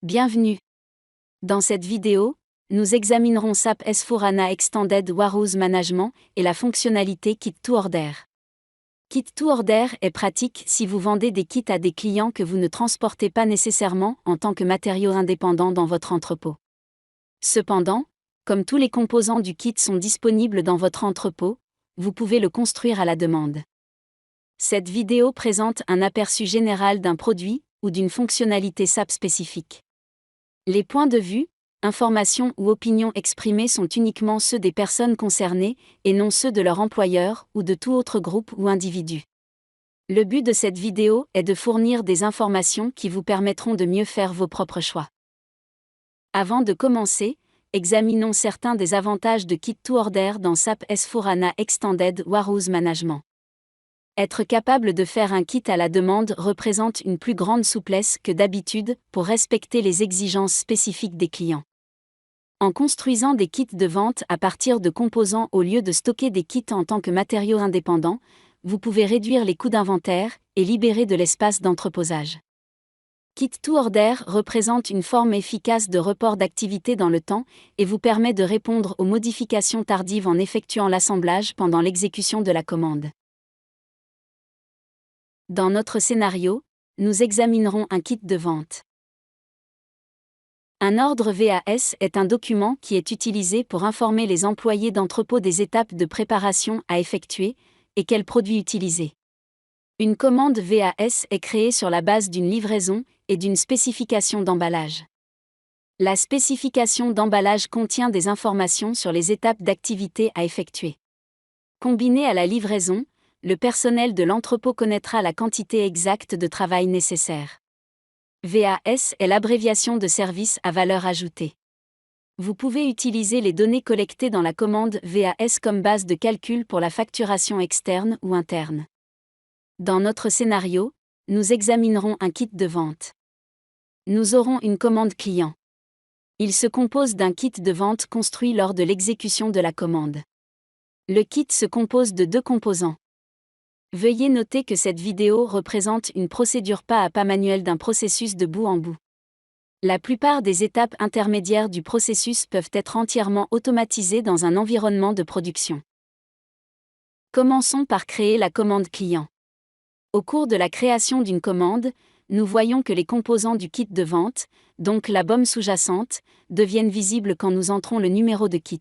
Bienvenue. Dans cette vidéo, nous examinerons SAP S/4HANA Extended Warehouse Management et la fonctionnalité Kit to Order. Kit to Order est pratique si vous vendez des kits à des clients que vous ne transportez pas nécessairement en tant que matériaux indépendants dans votre entrepôt. Cependant, comme tous les composants du kit sont disponibles dans votre entrepôt, vous pouvez le construire à la demande. Cette vidéo présente un aperçu général d'un produit ou d'une fonctionnalité SAP spécifique. Les points de vue, informations ou opinions exprimés sont uniquement ceux des personnes concernées et non ceux de leur employeur ou de tout autre groupe ou individu. Le but de cette vidéo est de fournir des informations qui vous permettront de mieux faire vos propres choix. Avant de commencer, examinons certains des avantages de Kit to Order dans SAP S/4HANA Extended Warehouse Management. Être capable de faire un kit à la demande représente une plus grande souplesse que d'habitude pour respecter les exigences spécifiques des clients. En construisant des kits de vente à partir de composants au lieu de stocker des kits en tant que matériaux indépendants, vous pouvez réduire les coûts d'inventaire et libérer de l'espace d'entreposage. Kit to Order représente une forme efficace de report d'activité dans le temps et vous permet de répondre aux modifications tardives en effectuant l'assemblage pendant l'exécution de la commande. Dans notre scénario, nous examinerons un kit de vente. Un ordre VAS est un document qui est utilisé pour informer les employés d'entrepôt des étapes de préparation à effectuer et quels produits utiliser. Une commande VAS est créée sur la base d'une livraison et d'une spécification d'emballage. La spécification d'emballage contient des informations sur les étapes d'activité à effectuer. Combinée à la livraison, le personnel de l'entrepôt connaîtra la quantité exacte de travail nécessaire. VAS est l'abréviation de service à valeur ajoutée. Vous pouvez utiliser les données collectées dans la commande VAS comme base de calcul pour la facturation externe ou interne. Dans notre scénario, nous examinerons un kit de vente. Nous aurons une commande client. Il se compose d'un kit de vente construit lors de l'exécution de la commande. Le kit se compose de deux composants. Veuillez noter que cette vidéo représente une procédure pas à pas manuelle d'un processus de bout en bout. La plupart des étapes intermédiaires du processus peuvent être entièrement automatisées dans un environnement de production. Commençons par créer la commande client. Au cours de la création d'une commande, nous voyons que les composants du kit de vente, donc la BOM sous-jacente, deviennent visibles quand nous entrons le numéro de kit.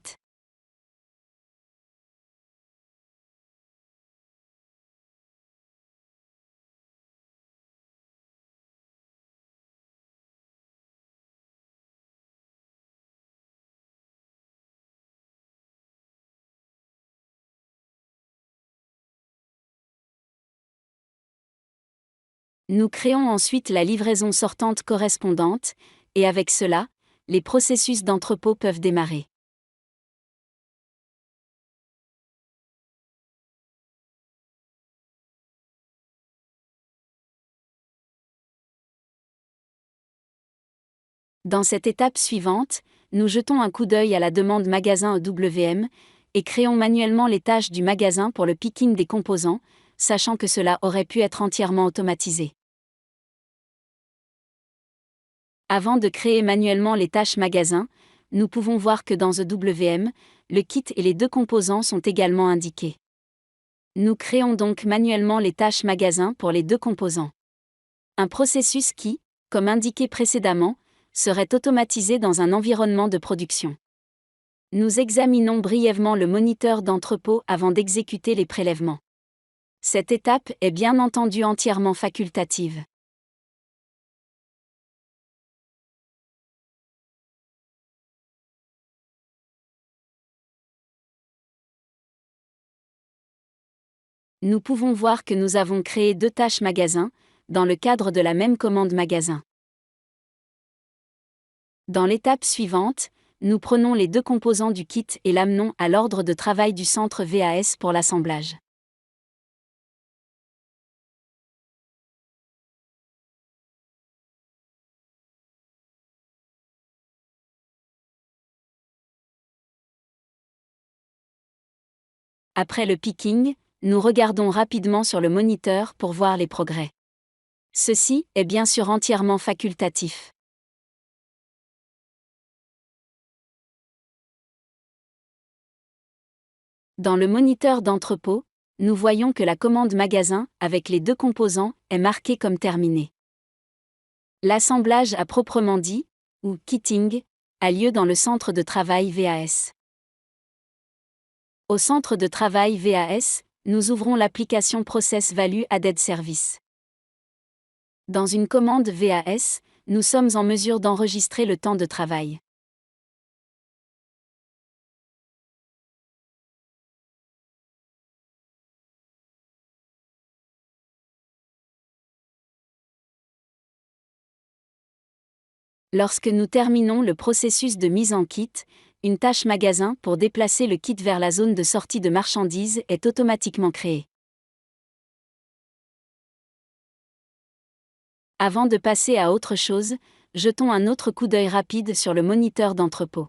Nous créons ensuite la livraison sortante correspondante, et avec cela, les processus d'entrepôt peuvent démarrer. Dans cette étape suivante, nous jetons un coup d'œil à la demande magasin EWM et créons manuellement les tâches du magasin pour le picking des composants, sachant que cela aurait pu être entièrement automatisé. Avant de créer manuellement les tâches magasin, nous pouvons voir que dans EWM, le kit et les deux composants sont également indiqués. Nous créons donc manuellement les tâches magasin pour les deux composants. Un processus qui, comme indiqué précédemment, serait automatisé dans un environnement de production. Nous examinons brièvement le moniteur d'entrepôt avant d'exécuter les prélèvements. Cette étape est bien entendu entièrement facultative. Nous pouvons voir que nous avons créé deux tâches magasin, dans le cadre de la même commande magasin. Dans l'étape suivante, nous prenons les deux composants du kit et l'amenons à l'ordre de travail du centre VAS pour l'assemblage. Après le picking, nous regardons rapidement sur le moniteur pour voir les progrès. Ceci est bien sûr entièrement facultatif. Dans le moniteur d'entrepôt, nous voyons que la commande magasin, avec les 2 composants, est marquée comme terminée. L'assemblage à proprement dit, ou kitting, a lieu dans le centre de travail VAS. Au centre de travail VAS, nous ouvrons l'application Process Value Added Service. Dans une commande VAS, nous sommes en mesure d'enregistrer le temps de travail. Lorsque nous terminons le processus de mise en kit, une tâche magasin pour déplacer le kit vers la zone de sortie de marchandises est automatiquement créée. Avant de passer à autre chose, jetons un autre coup d'œil rapide sur le moniteur d'entrepôt.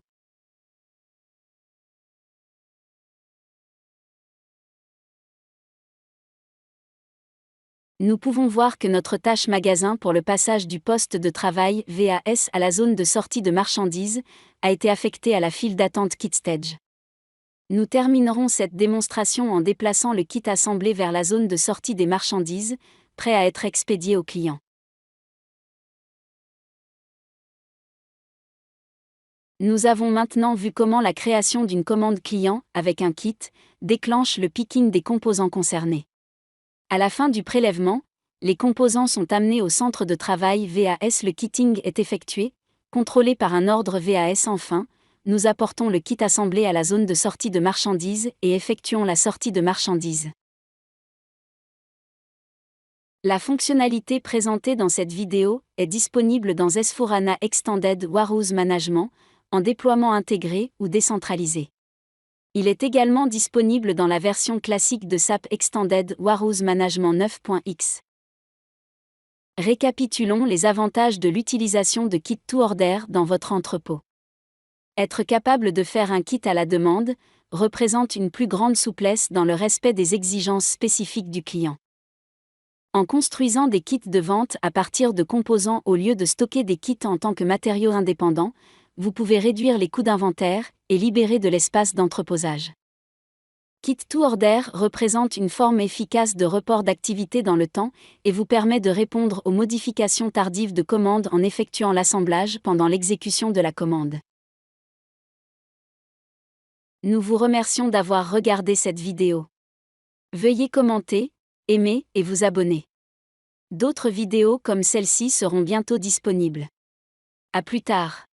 Nous pouvons voir que notre tâche magasin pour le passage du poste de travail VAS à la zone de sortie de marchandises a été affectée à la file d'attente Kit Stage. Nous terminerons cette démonstration en déplaçant le kit assemblé vers la zone de sortie des marchandises, prêt à être expédié au client. Nous avons maintenant vu comment la création d'une commande client, avec un kit, déclenche le picking des composants concernés. À la fin du prélèvement, les composants sont amenés au centre de travail VAS. Le kitting est effectué, contrôlé par un ordre VAS. Enfin, nous apportons le kit assemblé à la zone de sortie de marchandises et effectuons la sortie de marchandises. La fonctionnalité présentée dans cette vidéo est disponible dans S/4HANA Extended Warehouse Management, en déploiement intégré ou décentralisé. Il est également disponible dans la version classique de SAP Extended Warehouse Management 9.x. Récapitulons les avantages de l'utilisation de Kit to Order dans votre entrepôt. Être capable de faire un kit à la demande représente une plus grande souplesse dans le respect des exigences spécifiques du client. En construisant des kits de vente à partir de composants au lieu de stocker des kits en tant que matériaux indépendants, vous pouvez réduire les coûts d'inventaire et libérer de l'espace d'entreposage. Kit to Order représente une forme efficace de report d'activité dans le temps et vous permet de répondre aux modifications tardives de commande en effectuant l'assemblage pendant l'exécution de la commande. Nous vous remercions d'avoir regardé cette vidéo. Veuillez commenter, aimer et vous abonner. D'autres vidéos comme celle-ci seront bientôt disponibles. À plus tard.